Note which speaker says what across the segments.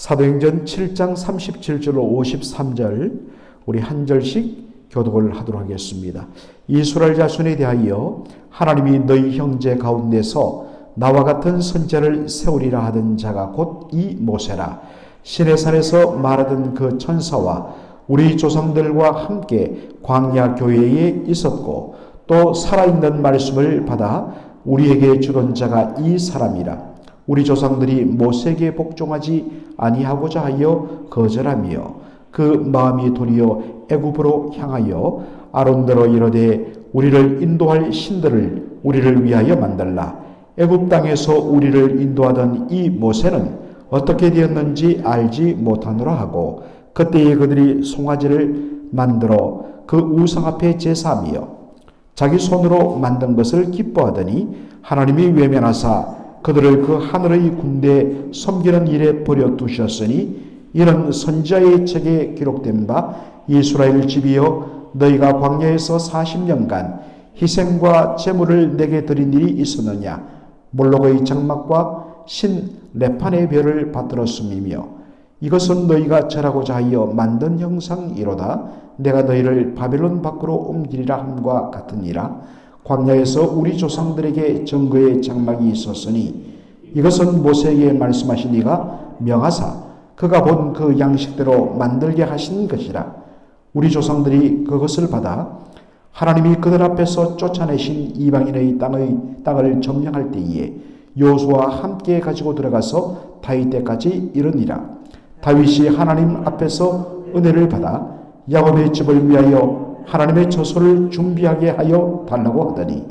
Speaker 1: 사도행전 7장 37절로 53절 우리 한 절씩 교독을 하도록 하겠습니다. 이스라엘 자손에 대하여 하나님이 너희 형제 가운데서 나와 같은 선지자를 세우리라 하던 자가 곧 이 모세라. 시내산에서 말하던 그 천사와 우리 조상들과 함께 광야 교회에 있었고 또 살아있는 말씀을 받아 우리에게 주던 자가 이 사람이라. 우리 조상들이 모세에게 복종하지 아니하고자 하여 거절하며 그 마음이 도리어 애굽으로 향하여 아론대로 이르되 우리를 인도할 신들을 우리를 위하여 만들라. 애굽 땅에서 우리를 인도하던 이 모세는 어떻게 되었는지 알지 못하노라 하고 그때에 그들이 송아지를 만들어 그 우상 앞에 제사하며 자기 손으로 만든 것을 기뻐하더니 하나님이 외면하사 그들을 그 하늘의 군대에 섬기는 일에 버려 두셨으니 이는 선지자의 책에 기록된 바 이스라엘 집이여 너희가 광야에서 40년간 희생과 제물을 내게 드린 일이 있었느냐. 몰록의 장막과 신 레판의 별을 받들었음이며 이것은 너희가 절하고자 하여 만든 형상이로다. 내가 너희를 바벨론 밖으로 옮기리라 함과 같으니라. 광야에서 우리 조상들에게 증거의 장막이 있었으니 이것은 모세에게 말씀하신 이가 명하사 그가 본 그 양식대로 만들게 하신 것이라. 우리 조상들이 그것을 받아 하나님이 그들 앞에서 쫓아내신 이방인의 땅을 점령할 때에 여호수아와 함께 가지고 들어가서 다윗 때까지 이르니라. 다윗이 하나님 앞에서 은혜를 받아 야곱의 집을 위하여 하나님의 처소를 준비하게 하여 달라고 하더니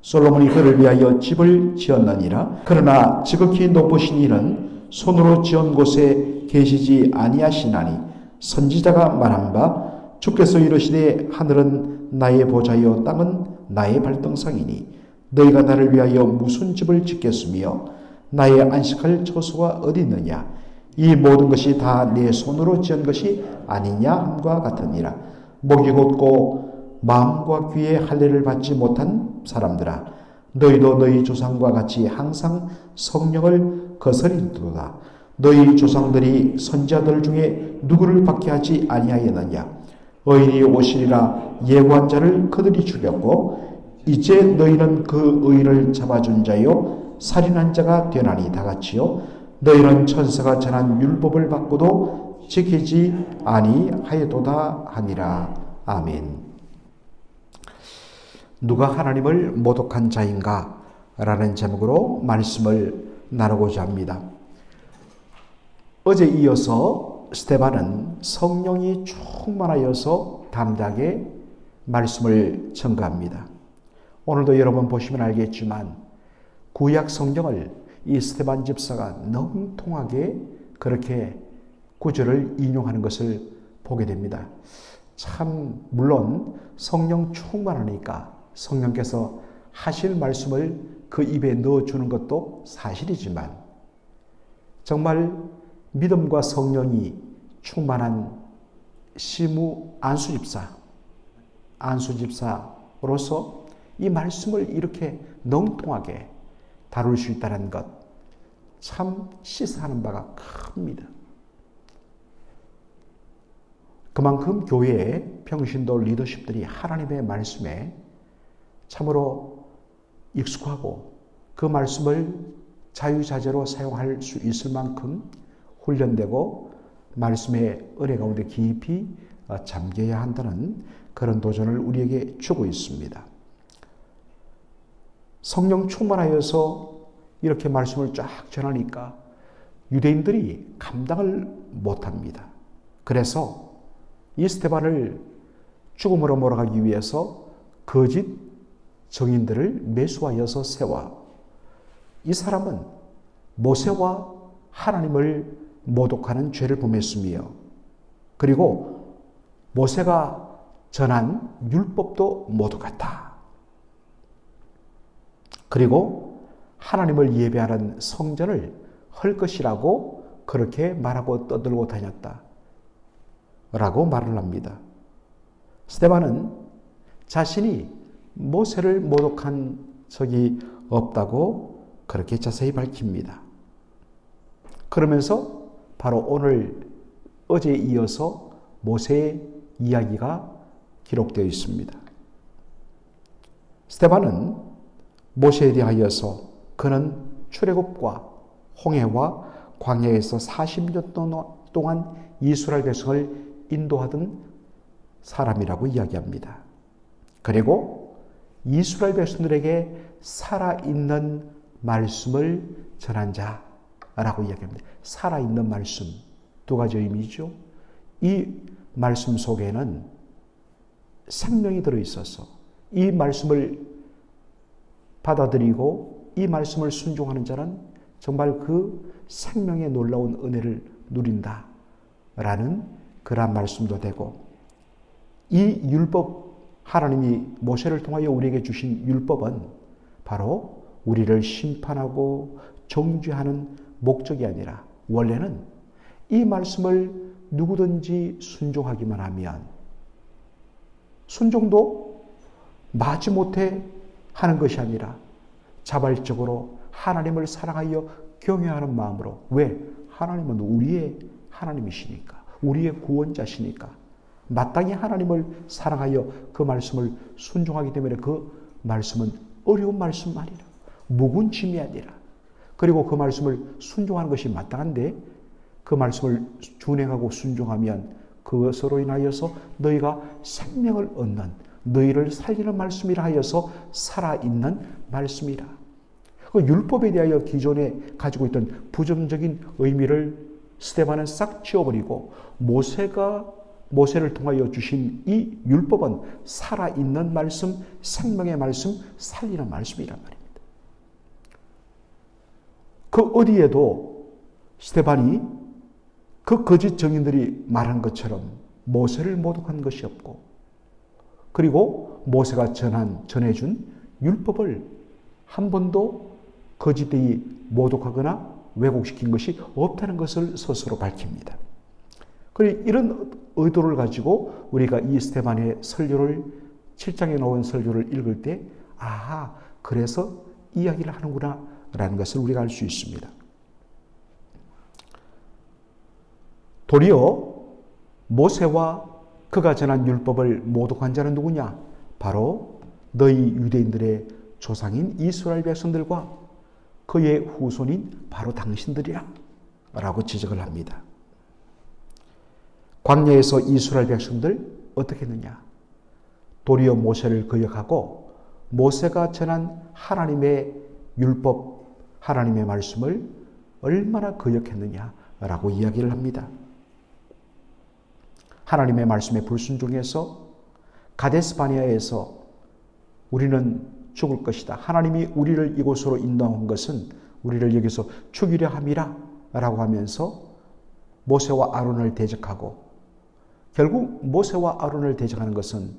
Speaker 1: 솔로몬이 그를 위하여 집을 지었느니라. 그러나 지극히 높으신 이는 손으로 지은 곳에 계시지 아니하시나니 선지자가 말한 바 주께서 이르시되 하늘은 나의 보좌요 땅은 나의 발등상이니 너희가 나를 위하여 무슨 집을 짓겠으며 나의 안식할 처소가 어디 있느냐. 이 모든 것이 다 내 손으로 지은 것이 아니냐 함과 같으니라. 목이 곧고 마음과 귀에 할례를 받지 못한 사람들아 너희도 너희 조상과 같이 항상 성령을 거스리도다. 너희 조상들이 선지자들 중에 누구를 박해하지 아니하였느냐. 의인이 오시리라 예고한 자를 그들이 죽였고 이제 너희는 그 의인을 잡아준 자요 살인한 자가 되나니 다같이요 너희는 천사가 전한 율법을 받고도 지키지 아니하였도다 하니라. 아멘. 누가 하나님을 모독한 자인가? 라는 제목으로 말씀을 나누고자 합니다. 어제 이어서 스데반은 성령이 충만하여서 담대하게 말씀을 전가합니다. 오늘도 여러분 보시면 알겠지만 구약 성경을 이 스데반 집사가 능통하게 그렇게 구절을 인용하는 것을 보게 됩니다. 참 물론 성령 충만하니까 성령께서 하실 말씀을 그 입에 넣어주는 것도 사실이지만 정말 믿음과 성령이 충만한 시무 안수집사로서 이 말씀을 이렇게 능통하게 다룰 수 있다는 것 참 시사하는 바가 큽니다. 그만큼 교회의 평신도 리더십들이 하나님의 말씀에 참으로 익숙하고 그 말씀을 자유자재로 사용할 수 있을 만큼 훈련되고 말씀의 은혜 가운데 깊이 잠겨야 한다는 그런 도전을 우리에게 주고 있습니다. 성령 충만하여서 이렇게 말씀을 쫙 전하니까 유대인들이 감당을 못합니다. 그래서 이 스데반을 죽음으로 몰아가기 위해서 거짓 증인들을 매수하여서 세워 이 사람은 모세와 하나님을 모독하는 죄를 범했으며 그리고 모세가 전한 율법도 모독했다. 그리고 하나님을 예배하는 성전을 헐 것이라고 그렇게 말하고 떠들고 다녔다. 라고 말을 합니다. 스데반은 자신이 모세를 모독한 적이 없다고 그렇게 자세히 밝힙니다. 그러면서 바로 오늘 어제에 이어서 모세의 이야기가 기록되어 있습니다. 스데반은 모세에 대하여서 그는 출애굽과 홍해와 광야에서 40년 동안 이스라엘 백성을 인도하던 사람이라고 이야기합니다. 그리고 이스라엘 백성들에게 살아있는 말씀을 전한 자라고 이야기합니다. 살아있는 말씀, 두 가지 의미죠. 이 말씀 속에는 생명이 들어있어서 이 말씀을 받아들이고 이 말씀을 순종하는 자는 정말 그 생명의 놀라운 은혜를 누린다라는 그러한 말씀도 되고, 이 율법, 하나님이 모세를 통하여 우리에게 주신 율법은 바로 우리를 심판하고 정죄하는 목적이 아니라 원래는 이 말씀을 누구든지 순종하기만 하면, 순종도 마지못해 하는 것이 아니라 자발적으로 하나님을 사랑하여 경외하는 마음으로, 왜? 하나님은 우리의 하나님이시니까, 우리의 구원자시니까 마땅히 하나님을 사랑하여 그 말씀을 순종하기 때문에 그 말씀은 어려운 말씀 아니라, 묵은 짐이 아니라, 그리고 그 말씀을 순종하는 것이 마땅한데 그 말씀을 준행하고 순종하면 그것으로 인하여서 너희가 생명을 얻는, 너희를 살리는 말씀이라 하여서 살아있는 말씀이라. 그 율법에 대하여 기존에 가지고 있던 부정적인 의미를 스데반은 싹 지워버리고 모세를 통하여 주신 이 율법은 살아있는 말씀, 생명의 말씀, 살리는 말씀이란 말입니다. 그 어디에도 스데반이 그 거짓 증인들이 말한 것처럼 모세를 모독한 것이 없고, 그리고 모세가 전해준 율법을 한 번도 거짓되이 모독하거나 왜곡시킨 것이 없다는 것을 스스로 밝힙니다. 그리고 이런 의도를 가지고 우리가 이 스데반의 설교를, 7장에 나온 설교를 읽을 때, 아하, 그래서 이야기를 하는구나 라는 것을 우리가 알 수 있습니다. 도리어 모세와 그가 전한 율법을 모독한 자는 누구냐? 바로 너희 유대인들의 조상인 이스라엘 백성들과 그의 후손인 바로 당신들이라 라고 지적을 합니다. 광야에서 이스라엘 백성들 어떻게 했느냐? 도리어 모세를 거역하고 모세가 전한 하나님의 율법, 하나님의 말씀을 얼마나 거역했느냐라고 이야기를 합니다. 하나님의 말씀에 불순종해서 가데스 바네아에서 우리는 죽을 것이다, 하나님이 우리를 이곳으로 인도한 것은 우리를 여기서 죽이려 함이라 라고 하면서 모세와 아론을 대적하고, 결국 모세와 아론을 대적하는 것은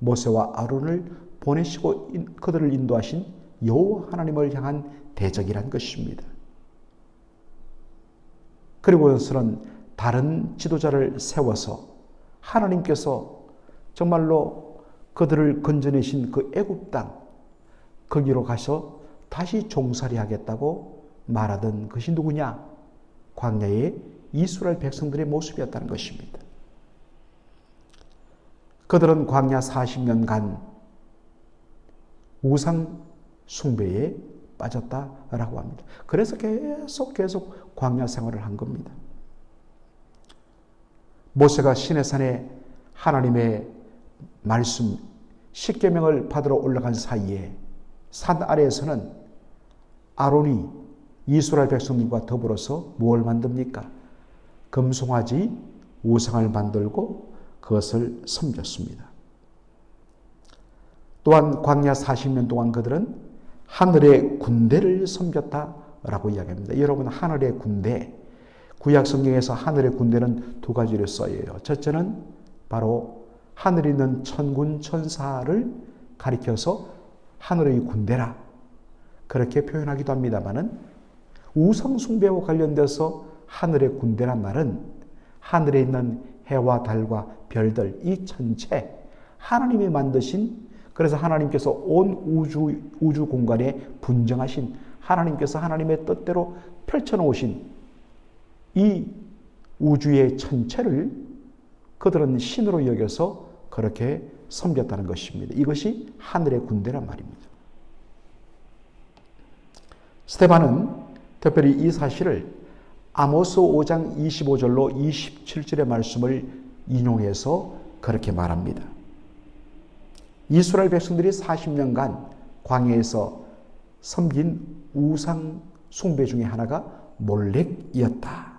Speaker 1: 모세와 아론을 보내시고 그들을 인도하신 여호와 하나님을 향한 대적이란 것입니다. 그리고서는 다른 지도자를 세워서 하나님께서 정말로 그들을 건져내신 그 애굽 땅, 거기로 가서 다시 종살이 하겠다고 말하던 것이 누구냐? 광야의 이스라엘 백성들의 모습이었다는 것입니다. 그들은 광야 40년간 우상 숭배에 빠졌다라고 합니다. 그래서 계속 광야 생활을 한 겁니다. 모세가 시내산에 하나님의 말씀, 십계명을 받으러 올라간 사이에 산 아래에서는 아론이 이스라엘 백성들과 더불어서 무엇을 만듭니까? 금송아지 우상을 만들고 그것을 섬겼습니다. 또한 광야 40년 동안 그들은 하늘의 군대를 섬겼다라고 이야기합니다. 여러분, 하늘의 군대, 구약 성경에서 하늘의 군대는 두 가지로 쓰여요. 첫째는 바로 하늘에 있는 천군 천사를 가리켜서 하늘의 군대라 그렇게 표현하기도 합니다마는, 우상 숭배와 관련돼서 하늘의 군대란 말은 하늘에 있는 해와 달과 별들, 이 전체 하나님이 만드신, 그래서 하나님께서 온 우주 공간에 분정하신, 하나님께서 하나님의 뜻대로 펼쳐놓으신 이 우주의 전체를 그들은 신으로 여겨서 그렇게 섬겼다는 것입니다. 이것이 하늘의 군대란 말입니다. 스데반은 특별히 이 사실을 아모스 5장 25절로 27절의 말씀을 인용해서 그렇게 말합니다. 이스라엘 백성들이 40년간 광야에서 섬긴 우상 숭배 중에 하나가 몰렉이었다.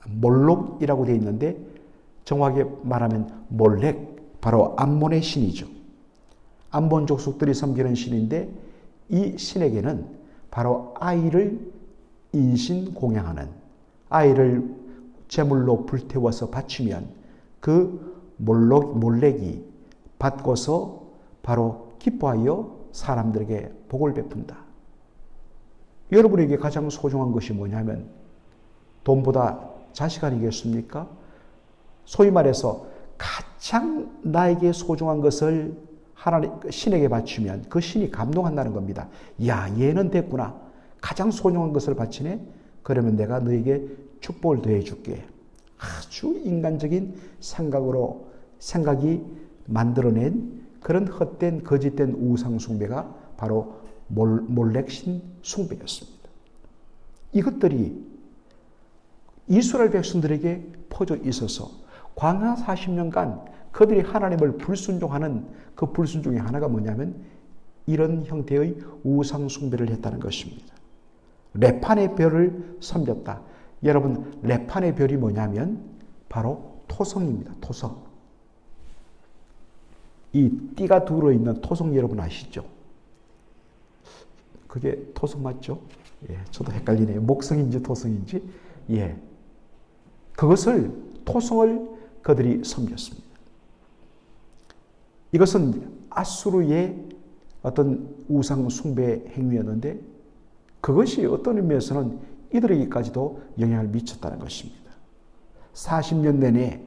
Speaker 1: 몰록이라고 되어 있는데 정확하게 말하면 몰렉, 바로 암몬의 신이죠. 암몬 족속들이 섬기는 신인데 이 신에게는 바로 아이를 인신 공양하는, 아이를 제물로 불태워서 바치면 그 몰렉이 받고서 바로 기뻐하여 사람들에게 복을 베푼다. 여러분에게 가장 소중한 것이 뭐냐면 돈보다 자식 아니겠습니까? 소위 말해서 가장 나에게 소중한 것을 하나님, 신에게 바치면 그 신이 감동한다는 겁니다. 야, 얘는 됐구나. 가장 소중한 것을 바치네? 그러면 내가 너에게 축복을 더해 줄게. 아주 인간적인 생각이 만들어낸 그런 헛된 거짓된 우상 숭배가 바로 몰렉신 숭배였습니다. 이것들이 이스라엘 백성들에게 퍼져 있어서 광야 40년간 그들이 하나님을 불순종하는 그 불순종의 하나가 뭐냐면 이런 형태의 우상 숭배를 했다는 것입니다. 레판의 별을 섬겼다. 여러분, 레판의 별이 뭐냐면 바로 토성입니다. 토성. 이 띠가 둘어 있는 토성 여러분 아시죠? 그게 토성 맞죠? 예, 저도 헷갈리네요. 목성인지 토성인지. 예. 토성을 그들이 섬겼습니다. 이것은 아수르의 어떤 우상 숭배 행위였는데 그것이 어떤 의미에서는 이들에게까지도 영향을 미쳤다는 것입니다. 40년 내내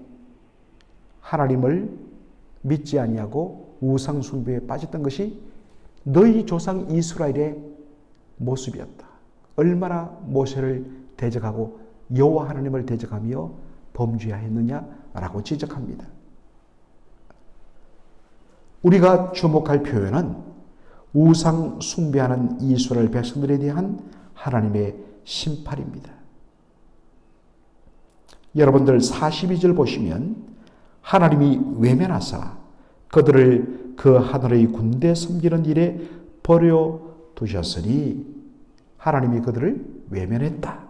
Speaker 1: 하나님을 믿지 아니하고 우상 숭배에 빠졌던 것이 너희 조상 이스라엘의 모습이었다. 얼마나 모세를 대적하고 여호와 하나님을 대적하며 범죄하였느냐라고 지적합니다. 우리가 주목할 표현은 우상 숭배하는 이스라엘 백성들에 대한 하나님의 심판입니다. 여러분들 42절 보시면 하나님이 외면하사 그들을 그 하늘의 군대 섬기는 일에 버려 두셨으니 하나님이 그들을 외면했다.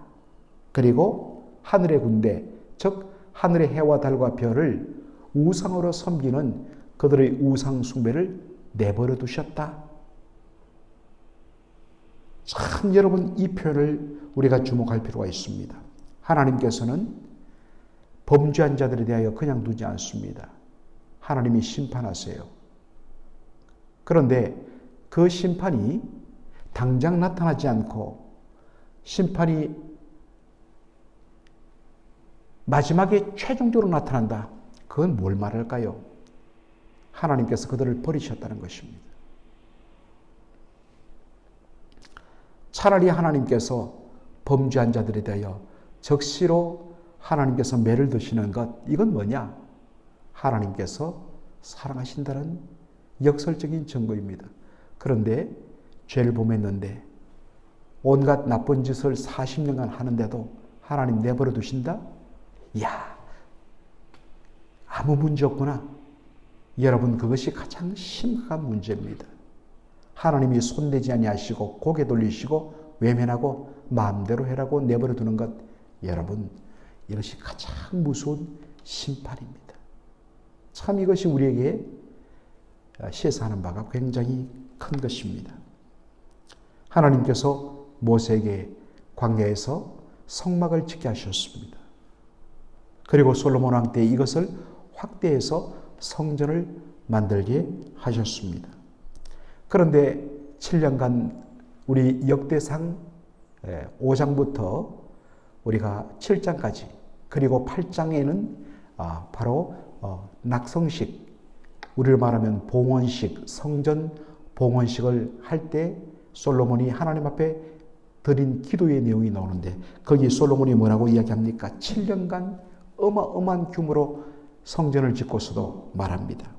Speaker 1: 그리고 하늘의 군대, 즉 하늘의 해와 달과 별을 우상으로 섬기는 그들의 우상 숭배를 내버려 두셨다. 참 여러분, 이 표현을 우리가 주목할 필요가 있습니다. 하나님께서는 범죄한 자들에 대하여 그냥 두지 않습니다. 하나님이 심판하세요. 그런데 그 심판이 당장 나타나지 않고 심판이 마지막에 최종적으로 나타난다. 그건 뭘 말할까요? 하나님께서 그들을 버리셨다는 것입니다. 차라리 하나님께서 범죄한 자들에 대하여 적시로 하나님께서 매를 드시는 것, 이건 뭐냐? 하나님께서 사랑하신다는 역설적인 증거입니다. 그런데 죄를 범했는데 온갖 나쁜 짓을 40년간 하는데도 하나님 내버려 두신다? 야, 아무 문제 없구나. 여러분, 그것이 가장 심각한 문제입니다. 하나님이 손대지 아니하시고 고개 돌리시고 외면하고 마음대로 해라고 내버려 두는 것, 여러분, 이것이 가장 무서운 심판입니다. 참 이것이 우리에게 시사하는 바가 굉장히 큰 것입니다. 하나님께서 모세에게 광야에서 성막을 짓게 하셨습니다. 그리고 솔로몬 왕 때 이것을 확대해서 성전을 만들게 하셨습니다. 그런데 7년간 우리 역대상 5장부터 우리가 7장까지 그리고 8장에는 바로 낙성식, 우리를 말하면 봉헌식, 성전 봉헌식을 할 때 솔로몬이 하나님 앞에 드린 기도의 내용이 나오는데 거기 솔로몬이 뭐라고 이야기합니까? 7년간 어마어마한 규모로 성전을 짓고서도 말합니다.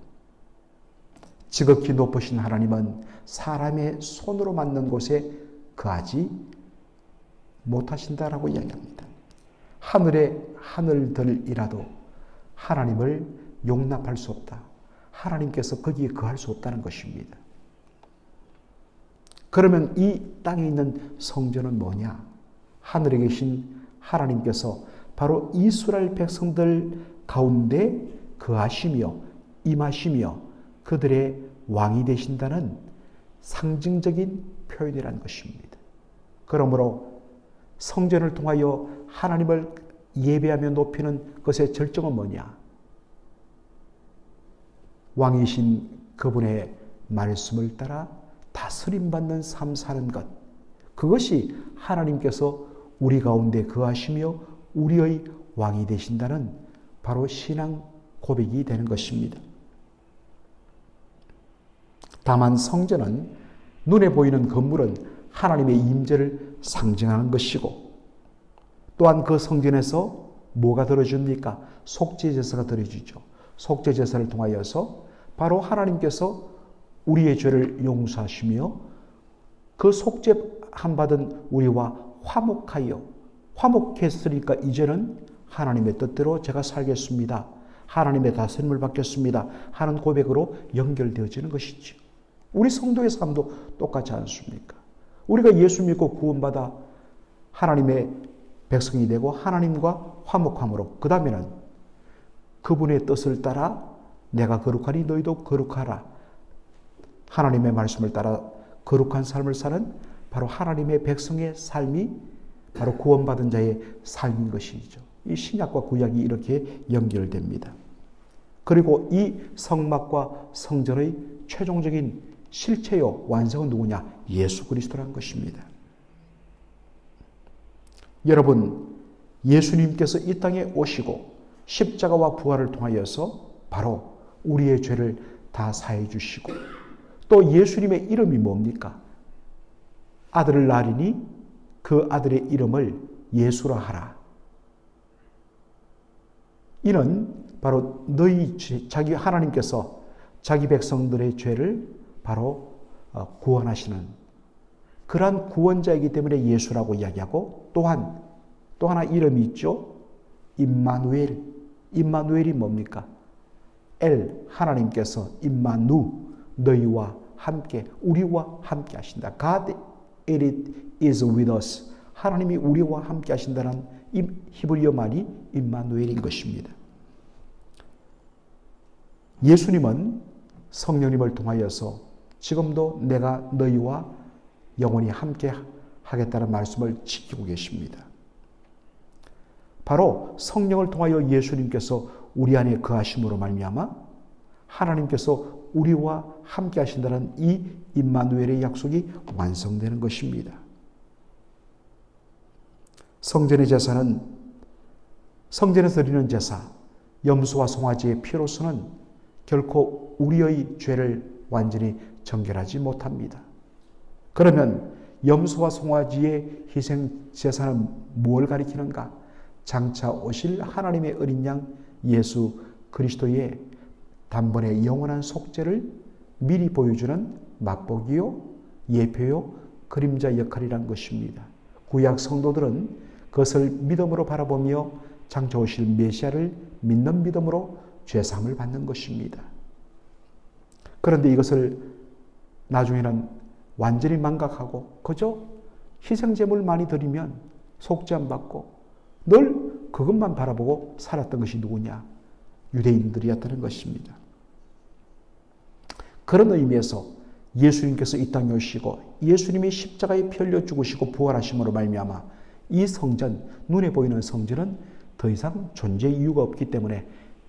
Speaker 1: 지극히 높으신 하나님은 사람의 손으로 만든 곳에 거하지 못하신다라고 이야기합니다. 하늘의 하늘들이라도 하나님을 용납할 수 없다. 하나님께서 거기에 거할 수 없다는 것입니다. 그러면 이 땅에 있는 성전은 뭐냐? 하늘에 계신 하나님께서 바로 이스라엘 백성들 가운데 거하시며 임하시며 그들의 왕이 되신다는 상징적인 표현이라는 것입니다. 그러므로 성전을 통하여 하나님을 예배하며 높이는 것의 절정은 뭐냐? 왕이신 그분의 말씀을 따라 다스림받는 삶 사는 것. 그것이 하나님께서 우리 가운데 거하시며 우리의 왕이 되신다는 바로 신앙 고백이 되는 것입니다. 다만 성전은 눈에 보이는 건물은 하나님의 임재를 상징하는 것이고 또한 그 성전에서 뭐가 들어줍니까? 속죄제사가 들어주죠. 속죄제사를 통하여서 바로 하나님께서 우리의 죄를 용서하시며 그 속죄함 받은 우리와 화목했으니까 이제는 하나님의 뜻대로 제가 살겠습니다. 하나님의 다스림을 받겠습니다. 하는 고백으로 연결되어지는 것이죠. 우리 성도의 삶도 똑같지 않습니까? 우리가 예수 믿고 구원받아 하나님의 백성이 되고 하나님과 화목함으로 그 다음에는 그분의 뜻을 따라 내가 거룩하니 너희도 거룩하라. 하나님의 말씀을 따라 거룩한 삶을 사는 바로 하나님의 백성의 삶이 바로 구원받은 자의 삶인 것이죠. 이 신약과 구약이 이렇게 연결됩니다. 그리고 이 성막과 성전의 최종적인 실체요 완성은 누구냐? 예수 그리스도라는 것입니다. 여러분, 예수님께서 이 땅에 오시고 십자가와 부활을 통하여서 바로 우리의 죄를 다 사해 주시고 또 예수님의 이름이 뭡니까? 아들을 낳으리니 그 아들의 이름을 예수라 하라. 이는 바로 너희 자기 하나님께서 자기 백성들의 죄를 바로 구원하시는 그러한 구원자이기 때문에 예수라고 이야기하고 또한 또 하나 이름이 있죠. 임마누엘. 임마누엘이 뭡니까? 하나님께서 임마누 너희와 함께 우리와 함께 하신다. God it is with us. 하나님이 우리와 함께 하신다는 히브리어 말이 임마누엘인 것입니다. 예수님은 성령님을 통하여서 지금도 내가 너희와 영원히 함께 하겠다는 말씀을 지키고 계십니다. 바로 성령을 통하여 예수님께서 우리 안에 거하심으로 말미암아 하나님께서 우리와 함께 하신다는 이 임마누엘의 약속이 완성되는 것입니다. 성전의 제사는 성전에서 드리는 제사, 염소와 송아지의 피로서는 결코 우리의 죄를 완전히 정결하지 못합니다. 그러면 염소와 송아지의 희생 제사는 무엇을 가리키는가? 장차 오실 하나님의 어린 양 예수 그리스도의 단번에 영원한 속죄를 미리 보여주는 맛보기요, 예표요, 그림자 역할이란 것입니다. 구약 성도들은 그것을 믿음으로 바라보며 장차 오실 메시아를 믿는 믿음으로 죄사함을 받는 것입니다. 그런데 이것을 나중에는 완전히 망각하고 그저 희생제물 많이 드리면 속죄함 받고 늘 그것만 바라보고 살았던 것이 누구냐? 유대인들이었다는 것입니다. 그런 의미에서 예수님께서 이 땅에 오시고 예수님이 십자가에 피 흘려 죽으시고 부활하심으로 말미암아 이 성전, 눈에 보이는 성전은 더 이상 존재 이유가 없기 때문에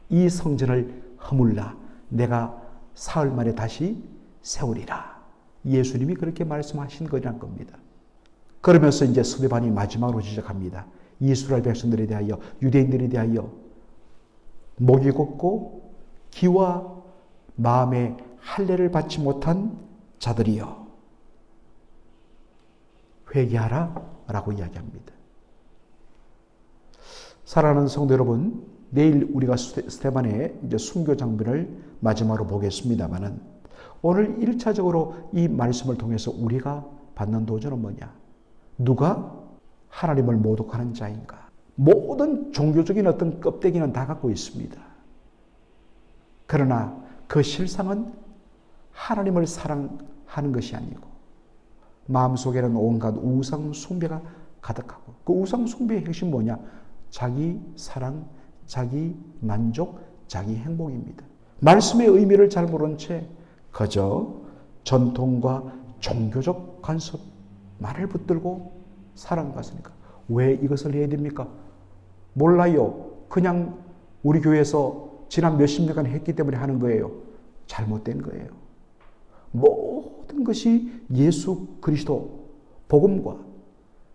Speaker 1: 이 성전을 허물라 내가 사흘 만에 다시 세우리라. 예수님이 그렇게 말씀하신 거란 겁니다. 그러면서 이제 스데반이 마지막으로 지적합니다. 이스라엘 백성들에 대하여 유대인들에 대하여 목이 곱고 기와 마음의 할례를 받지 못한 자들이여 회개하라 라고 이야기합니다. 사랑하는 성도 여러분, 내일 우리가 스데반의 이제 순교 장면을 마지막으로 보겠습니다만은 오늘 1차적으로 이 말씀을 통해서 우리가 받는 도전은 뭐냐? 누가 하나님을 모독하는 자인가? 모든 종교적인 어떤 껍데기는 다 갖고 있습니다. 그러나 그 실상은 하나님을 사랑하는 것이 아니고 마음속에는 온갖 우상 숭배가 가득하고 그 우상 숭배의 핵심이 뭐냐? 자기 사랑, 자기 만족, 자기 행복입니다. 말씀의 의미를 잘 모른 채 그저 전통과 종교적 간섭만을 붙들고 살아갔으니까 왜 이것을 해야 됩니까? 몰라요. 그냥 우리 교회에서 지난 몇십 년간 했기 때문에 하는 거예요. 잘못된 거예요. 모든 것이 예수 그리스도 복음과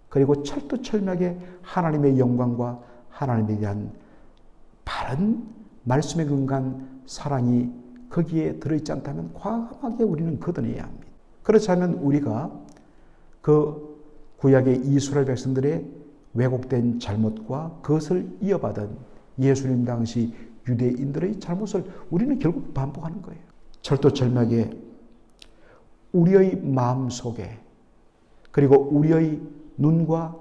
Speaker 1: 그리고 철두철미하게 하나님의 영광과 하나님에 대한 바른 말씀에 근거한 사랑이 거기에 들어있지 않다면 과감하게 우리는 걷어내야 합니다. 그렇지 않으면 우리가 그 구약의 이스라엘 백성들의 왜곡된 잘못과 그것을 이어받은 예수님 당시 유대인들의 잘못을 우리는 결국 반복하는 거예요. 철두철미하게 우리의 마음 속에 그리고 우리의 눈과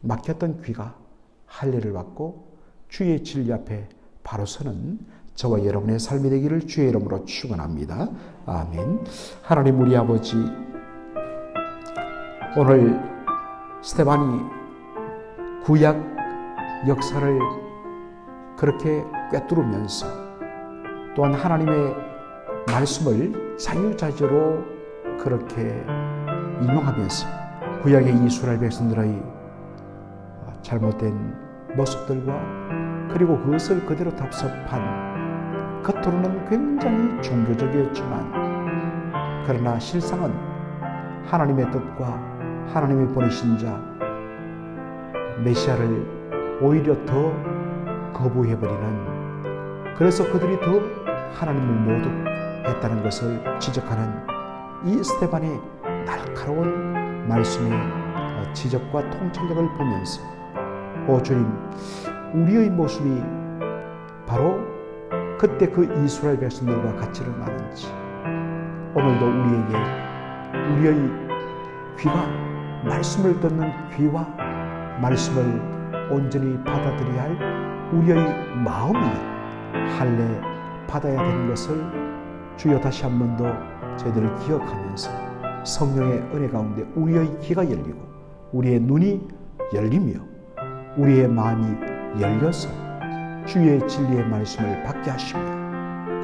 Speaker 1: 막혔던 귀가 할례를 받고 주의 진리 앞에 바로 서는 저와 여러분의 삶이 되기를 주의 이름으로 축원합니다. 아멘. 하나님 우리 아버지, 오늘 스데반이 구약 역사를 그렇게 꿰뚫으면서 또한 하나님의 말씀을 자유자재로 그렇게 인용하면서 구약의 이스라엘 백성들의 잘못된 모습들과 그리고 그것을 그대로 답습한 겉으로는 굉장히 종교적이었지만 그러나 실상은 하나님의 뜻과 하나님이 보내신 자 메시아를 오히려 더 거부해버리는, 그래서 그들이 더 하나님을 모독했다는 것을 지적하는 이 스데반의 날카로운 말씀의 지적과 통찰력을 보면서 오 주님, 우리의 모습이 바로 그때 그 이스라엘 백성들과 같이 일어나는지 오늘도 우리의 귀가 말씀을 듣는 귀와 말씀을 온전히 받아들여야 할 우리의 마음이 할례 받아야 되는 것을 주여 다시 한 번 더 저희들을 기억하면서 성령의 은혜 가운데 우리의 귀가 열리고 우리의 눈이 열리며 우리의 마음이 열려서 주의 진리의 말씀을 받게 하시며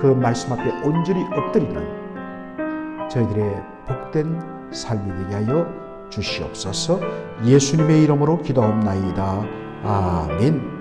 Speaker 1: 그 말씀 앞에 온전히 엎드리는 저희들의 복된 삶이 되게 하여 주시옵소서. 예수님의 이름으로 기도하옵나이다. 아멘.